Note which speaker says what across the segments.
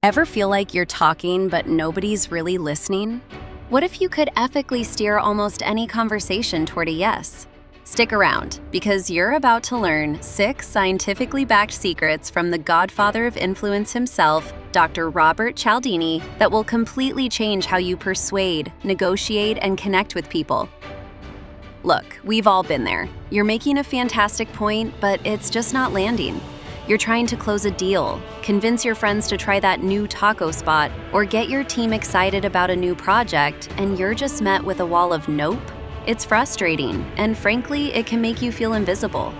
Speaker 1: Ever feel like you're talking but nobody's really listening? What if you could ethically steer almost any conversation toward a yes? Stick around, because you're about to learn 6 scientifically backed secrets from the godfather of influence himself, Dr. Robert Cialdini, that will completely change how you persuade, negotiate, and connect with people. Look, we've all been there. You're making a fantastic point, but it's just not landing. You're trying to close a deal, convince your friends to try that new taco spot, or get your team excited about a new project, and you're just met with a wall of nope. It's frustrating, and frankly, it can make you feel invisible.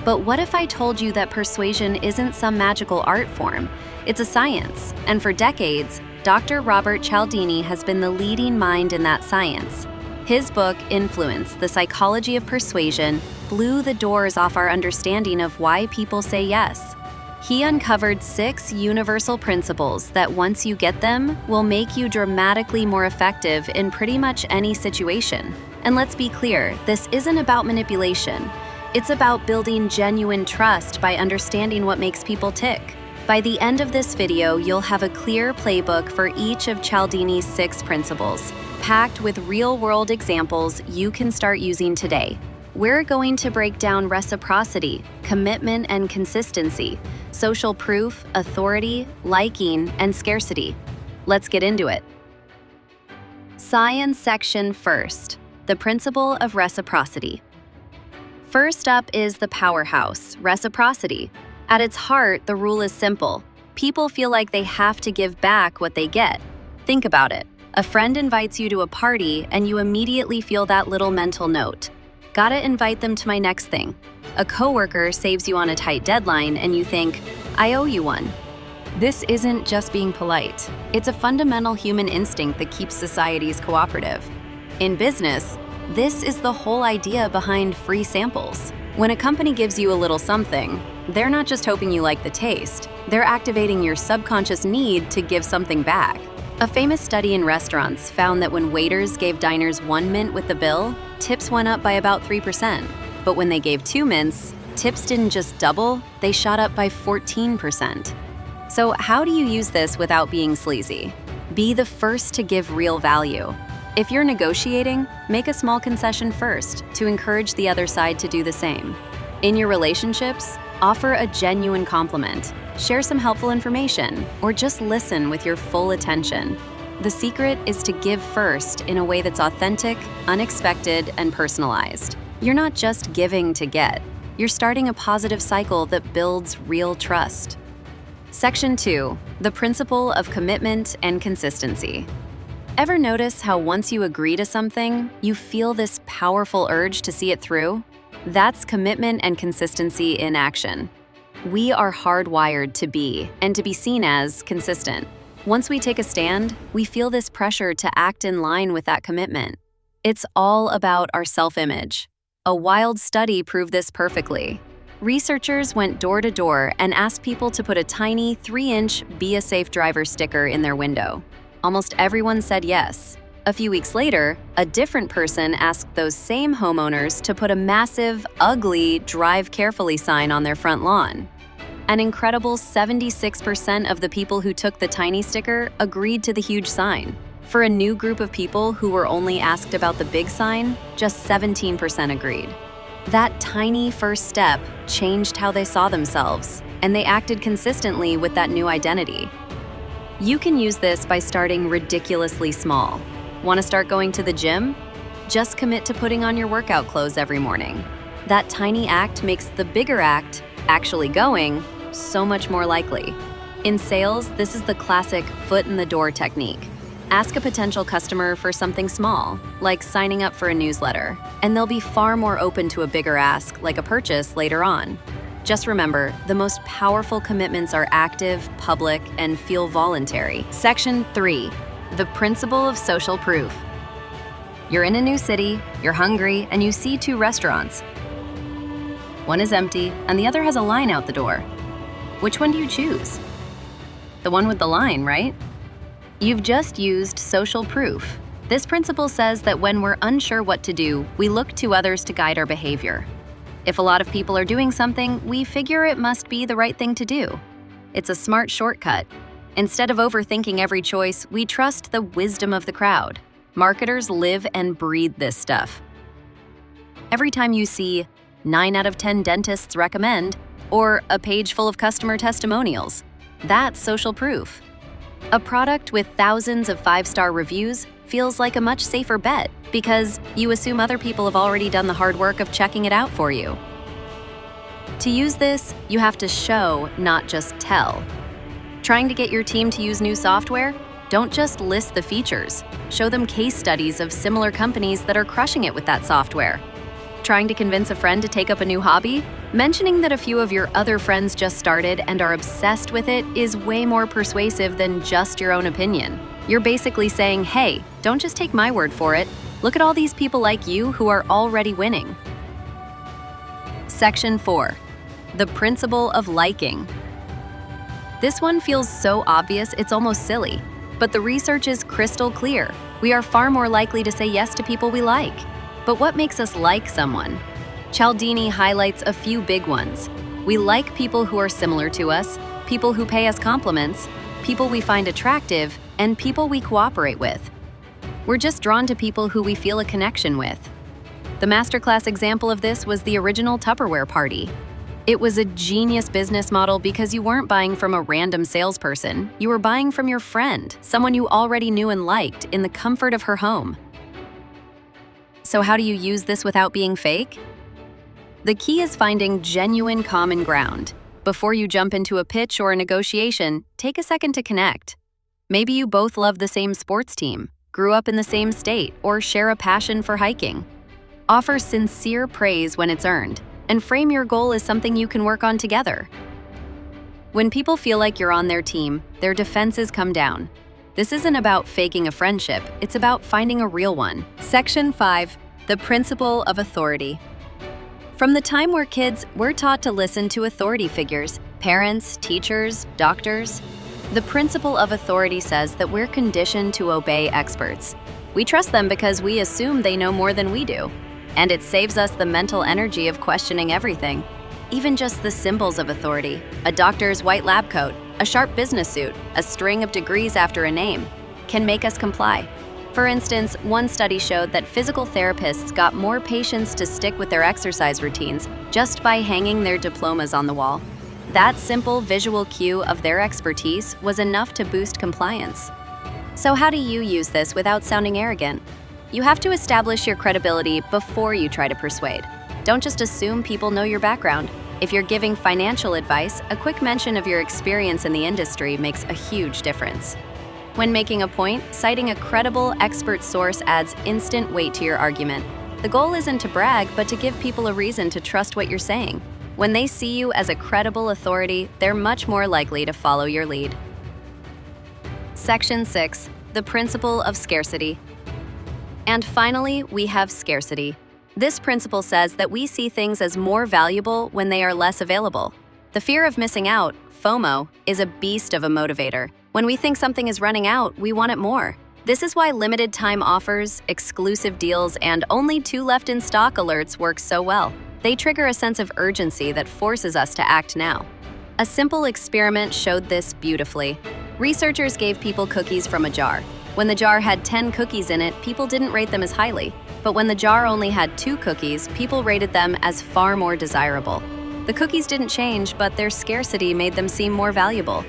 Speaker 1: But what if I told you that persuasion isn't some magical art form? It's a science, and for decades, Dr. Robert Cialdini has been the leading mind in that science. His book, Influence: The Psychology of Persuasion, blew the doors off our understanding of why people say yes. He uncovered 6 universal principles that, once you get them, will make you dramatically more effective in pretty much any situation. And let's be clear, this isn't about manipulation. It's about building genuine trust by understanding what makes people tick. By the end of this video, you'll have a clear playbook for each of Cialdini's 6 principles, packed with real-world examples you can start using today. We're going to break down reciprocity, commitment and consistency, social proof, authority, liking, and scarcity. Let's get into it. Science section first, the principle of reciprocity. First up is the powerhouse, reciprocity. At its heart, the rule is simple. People feel like they have to give back what they get. Think about it. A friend invites you to a party, and you immediately feel that little mental note. Gotta invite them to my next thing. A coworker saves you on a tight deadline, and you think, I owe you one. This isn't just being polite. It's a fundamental human instinct that keeps societies cooperative. In business, this is the whole idea behind free samples. When a company gives you a little something, they're not just hoping you like the taste. They're activating your subconscious need to give something back. A famous study in restaurants found that when waiters gave diners 1 mint with the bill, tips went up by about 3%. But when they gave 2 mints, tips didn't just double, they shot up by 14%. So how do you use this without being sleazy? Be the first to give real value. If you're negotiating, make a small concession first to encourage the other side to do the same. In your relationships, offer a genuine compliment, share some helpful information, or just listen with your full attention. The secret is to give first in a way that's authentic, unexpected, and personalized. You're not just giving to get. You're starting a positive cycle that builds real trust. Section 2, the principle of commitment and consistency. Ever notice how once you agree to something, you feel this powerful urge to see it through? That's commitment and consistency in action. We are hardwired to be, and to be seen as, consistent. Once we take a stand, we feel this pressure to act in line with that commitment. It's all about our self-image. A wild study proved this perfectly. Researchers went door to door and asked people to put a tiny 3-inch "Be a Safe Driver" sticker in their window. Almost everyone said yes. A few weeks later, a different person asked those same homeowners to put a massive, ugly "Drive Carefully" sign on their front lawn. An incredible 76% of the people who took the tiny sticker agreed to the huge sign. For a new group of people who were only asked about the big sign, just 17% agreed. That tiny first step changed how they saw themselves, and they acted consistently with that new identity. You can use this by starting ridiculously small. Want to start going to the gym? Just commit to putting on your workout clothes every morning. That tiny act makes the bigger act, actually going, so much more likely. In sales, this is the classic foot in the door technique. Ask a potential customer for something small, like signing up for a newsletter, and they'll be far more open to a bigger ask, like a purchase later on. Just remember, the most powerful commitments are active, public, and feel voluntary. Section 3, the principle of social proof. You're in a new city, you're hungry, and you see 2 restaurants. One is empty, and the other has a line out the door. Which one do you choose? The one with the line, right? You've just used social proof. This principle says that when we're unsure what to do, we look to others to guide our behavior. If a lot of people are doing something, we figure it must be the right thing to do. It's a smart shortcut. Instead of overthinking every choice, we trust the wisdom of the crowd. Marketers live and breathe this stuff. Every time you see 9 out of 10 dentists recommend, or a page full of customer testimonials, that's social proof. A product with thousands of 5-star reviews feels like a much safer bet because you assume other people have already done the hard work of checking it out for you. To use this, you have to show, not just tell. Trying to get your team to use new software? Don't just list the features. Show them case studies of similar companies that are crushing it with that software. Trying to convince a friend to take up a new hobby? Mentioning that a few of your other friends just started and are obsessed with it is way more persuasive than just your own opinion. You're basically saying, hey, don't just take my word for it. Look at all these people like you who are already winning. Section 4. The principle of liking. This one feels so obvious it's almost silly, but the research is crystal clear. We are far more likely to say yes to people we like. But what makes us like someone? Cialdini highlights a few big ones. We like people who are similar to us, people who pay us compliments, people we find attractive, and people we cooperate with. We're just drawn to people who we feel a connection with. The masterclass example of this was the original Tupperware party. It was a genius business model because you weren't buying from a random salesperson. You were buying from your friend, someone you already knew and liked, in the comfort of her home. So how do you use this without being fake? The key is finding genuine common ground. Before you jump into a pitch or a negotiation, take a second to connect. Maybe you both love the same sports team, grew up in the same state, or share a passion for hiking. Offer sincere praise when it's earned, and frame your goal as something you can work on together. When people feel like you're on their team, their defenses come down. This isn't about faking a friendship, it's about finding a real one. Section 5. The principle of authority. From the time we're kids, we're taught to listen to authority figures, parents, teachers, doctors. The principle of authority says that we're conditioned to obey experts. We trust them because we assume they know more than we do. And it saves us the mental energy of questioning everything. Even just the symbols of authority, a doctor's white lab coat, a sharp business suit, a string of degrees after a name, can make us comply. For instance, one study showed that physical therapists got more patients to stick with their exercise routines just by hanging their diplomas on the wall. That simple visual cue of their expertise was enough to boost compliance. So how do you use this without sounding arrogant? You have to establish your credibility before you try to persuade. Don't just assume people know your background. If you're giving financial advice, a quick mention of your experience in the industry makes a huge difference. When making a point, citing a credible expert source adds instant weight to your argument. The goal isn't to brag, but to give people a reason to trust what you're saying. When they see you as a credible authority, they're much more likely to follow your lead. Section 6. The principle of scarcity. And finally, we have scarcity. This principle says that we see things as more valuable when they are less available. The fear of missing out, FOMO, is a beast of a motivator. When we think something is running out, we want it more. This is why limited time offers, exclusive deals, and only 2 left in stock alerts work so well. They trigger a sense of urgency that forces us to act now. A simple experiment showed this beautifully. Researchers gave people cookies from a jar. When the jar had 10 cookies in it, people didn't rate them as highly. But when the jar only had 2 cookies, people rated them as far more desirable. The cookies didn't change, but their scarcity made them seem more valuable.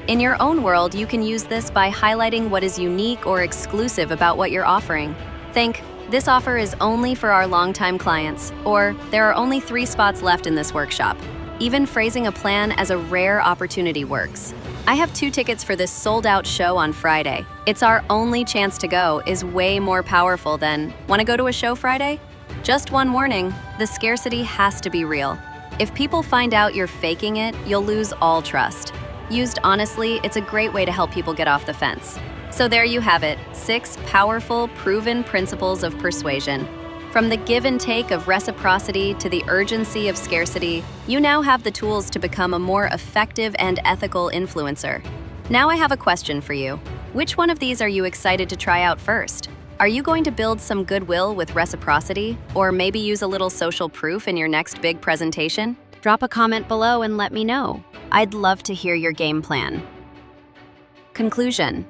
Speaker 1: In your own world, you can use this by highlighting what is unique or exclusive about what you're offering. Think, this offer is only for our longtime clients, or there are only 3 spots left in this workshop. Even phrasing a plan as a rare opportunity works. I have 2 tickets for this sold-out show on Friday. It's our only chance to go is way more powerful than, want to go to a show Friday? Just one warning, the scarcity has to be real. If people find out you're faking it, you'll lose all trust. Used honestly, it's a great way to help people get off the fence. So there you have it, 6 powerful, proven principles of persuasion. From the give and take of reciprocity to the urgency of scarcity, you now have the tools to become a more effective and ethical influencer. Now I have a question for you. Which one of these are you excited to try out first? Are you going to build some goodwill with reciprocity, or maybe use a little social proof in your next big presentation? Drop a comment below and let me know. I'd love to hear your game plan. Conclusion.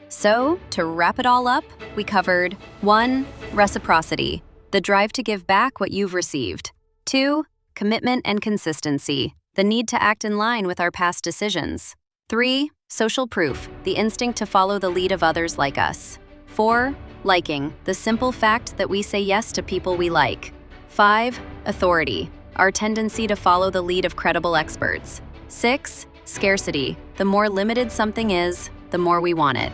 Speaker 1: So, to wrap it all up, we covered 1. Reciprocity, the drive to give back what you've received. 2. Commitment and consistency, the need to act in line with our past decisions. 3. Social proof, the instinct to follow the lead of others like us. 4. Liking, the simple fact that we say yes to people we like. 5. Authority, our tendency to follow the lead of credible experts. 6. Scarcity, the more limited something is, the more we want it.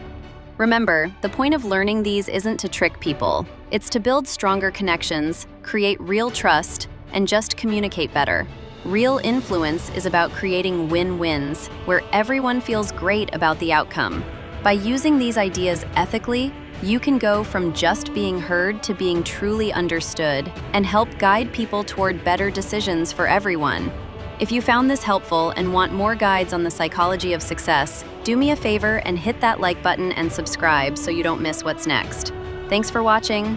Speaker 1: Remember, the point of learning these isn't to trick people. It's to build stronger connections, create real trust, and just communicate better. Real influence is about creating win-wins, where everyone feels great about the outcome. By using these ideas ethically, you can go from just being heard to being truly understood and help guide people toward better decisions for everyone. If you found this helpful and want more guides on the psychology of success, do me a favor and hit that like button and subscribe so you don't miss what's next. Thanks for watching.